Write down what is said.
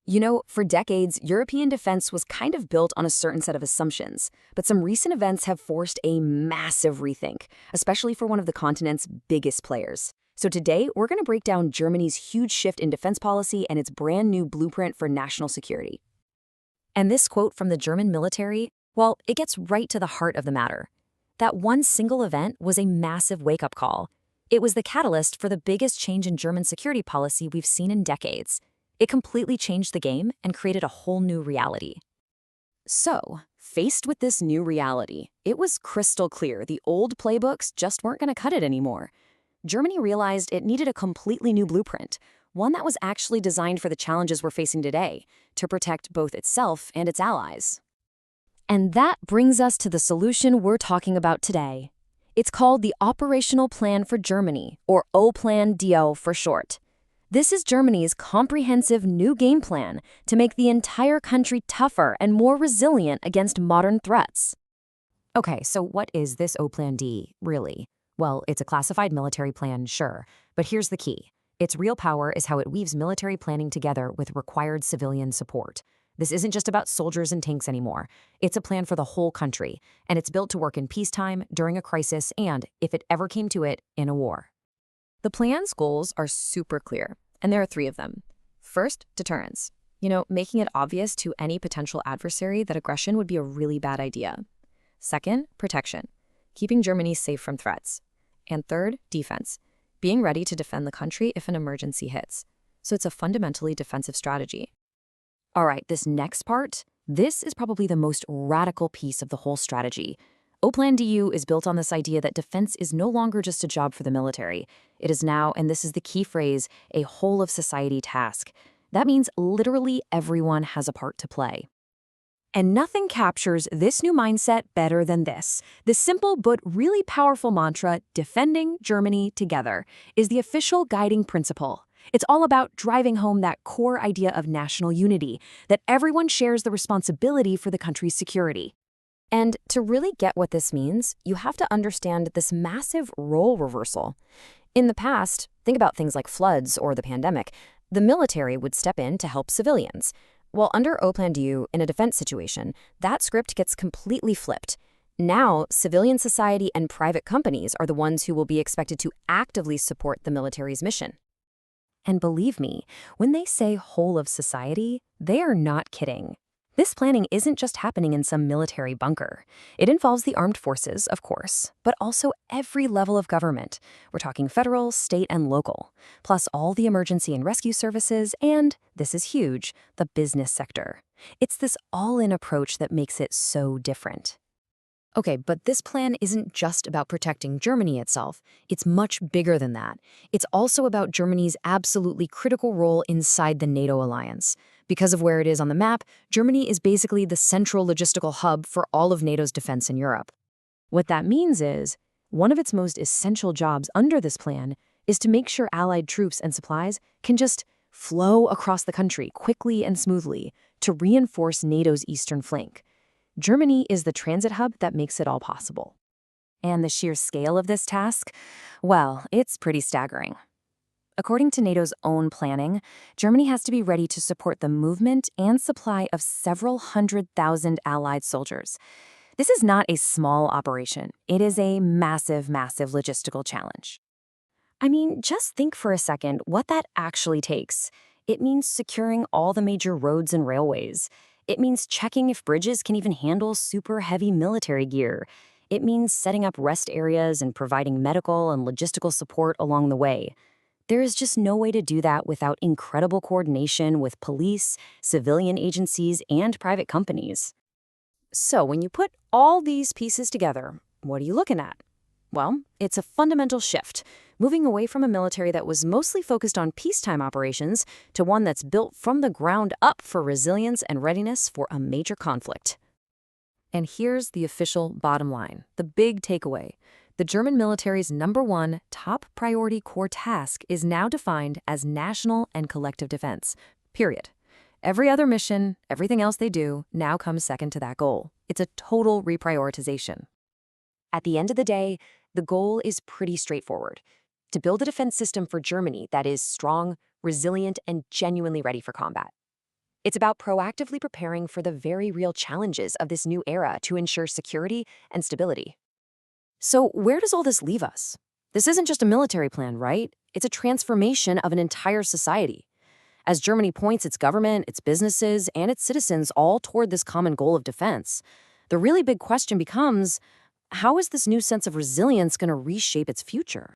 You know, for decades, European defense was kind of built on a certain set of assumptions, but some recent events have forced a massive rethink, especially for one of the continent's biggest players. So today, we're going to break down Germany's huge shift in defense policy and its brand new blueprint for national security. And this quote from the German military, well, it gets right to the heart of the matter. That one single event was a massive wake-up call. It was the catalyst for the biggest change in German security policy we've seen in decades. It completely changed the game and created a whole new reality. So, faced with this new reality, it was crystal clear the old playbooks just weren't going to cut it anymore. Germany realized it needed a completely new blueprint, one that was actually designed for the challenges we're facing today, to protect both itself and its allies. And that brings us to the solution we're talking about today. It's called the Operational Plan for Germany, or OPLAN DEU for short. This is Germany's comprehensive new game plan to make the entire country tougher and more resilient against modern threats. Okay, so what is this OPLAN DEU, really? Well, it's a classified military plan, sure, but here's the key. Its real power is how it weaves military planning together with required civilian support. This isn't just about soldiers and tanks anymore. It's a plan for the whole country, and it's built to work in peacetime, during a crisis, and, if it ever came to it, in a war. The plan's goals are super clear, and there are 3 of them. First, deterrence. Making it obvious to any potential adversary that aggression would be a really bad idea. Second, protection. Keeping Germany safe from threats. And third, defense. Being ready to defend the country if an emergency hits. So it's a fundamentally defensive strategy. All right, this next part, this is probably the most radical piece of the whole strategy. OPLAN DEU is built on this idea that defense is no longer just a job for the military. It is now, and this is the key phrase, a whole-of-society task. That means literally everyone has a part to play. And nothing captures this new mindset better than this. The simple but really powerful mantra, defending Germany together, is the official guiding principle. It's all about driving home that core idea of national unity, that everyone shares the responsibility for the country's security. And to really get what this means, you have to understand this massive role reversal. In the past, think about things like floods or the pandemic, the military would step in to help civilians. Well, under OPLAN DEU, in a defense situation, that script gets completely flipped. Now, civilian society and private companies are the ones who will be expected to actively support the military's mission. And believe me, when they say whole of society, they are not kidding. This planning isn't just happening in some military bunker. It involves the armed forces, of course, but also every level of government. We're talking federal, state, and local, plus all the emergency and rescue services, and, this is huge, the business sector. It's this all-in approach that makes it so different. Okay, but this plan isn't just about protecting Germany itself. It's much bigger than that. It's also about Germany's absolutely critical role inside the NATO alliance. Because of where it is on the map, Germany is basically the central logistical hub for all of NATO's defense in Europe. What that means is, one of its most essential jobs under this plan is to make sure Allied troops and supplies can just flow across the country quickly and smoothly to reinforce NATO's eastern flank. Germany is the transit hub that makes it all possible. And the sheer scale of this task? Well, it's pretty staggering. According to NATO's own planning, Germany has to be ready to support the movement and supply of several 100,000 Allied soldiers. This is not a small operation. It is a massive, massive logistical challenge. I mean, just think for a second what that actually takes. It means securing all the major roads and railways. It means checking if bridges can even handle super heavy military gear. It means setting up rest areas and providing medical and logistical support along the way. There is just no way to do that without incredible coordination with police, civilian agencies, and private companies. So when you put all these pieces together, what are you looking at? Well, it's a fundamental shift, moving away from a military that was mostly focused on peacetime operations to one that's built from the ground up for resilience and readiness for a major conflict. And here's the official bottom line, the big takeaway. The German military's #1 top priority core task is now defined as national and collective defense, period. Every other mission, everything else they do, now comes second to that goal. It's a total reprioritization. At the end of the day, the goal is pretty straightforward: to build a defense system for Germany that is strong, resilient, and genuinely ready for combat. It's about proactively preparing for the very real challenges of this new era to ensure security and stability. So, where does all this leave us? This isn't just a military plan, right? It's a transformation of an entire society. As Germany points its government, its businesses, and its citizens all toward this common goal of defense, the really big question becomes, how is this new sense of resilience going to reshape its future?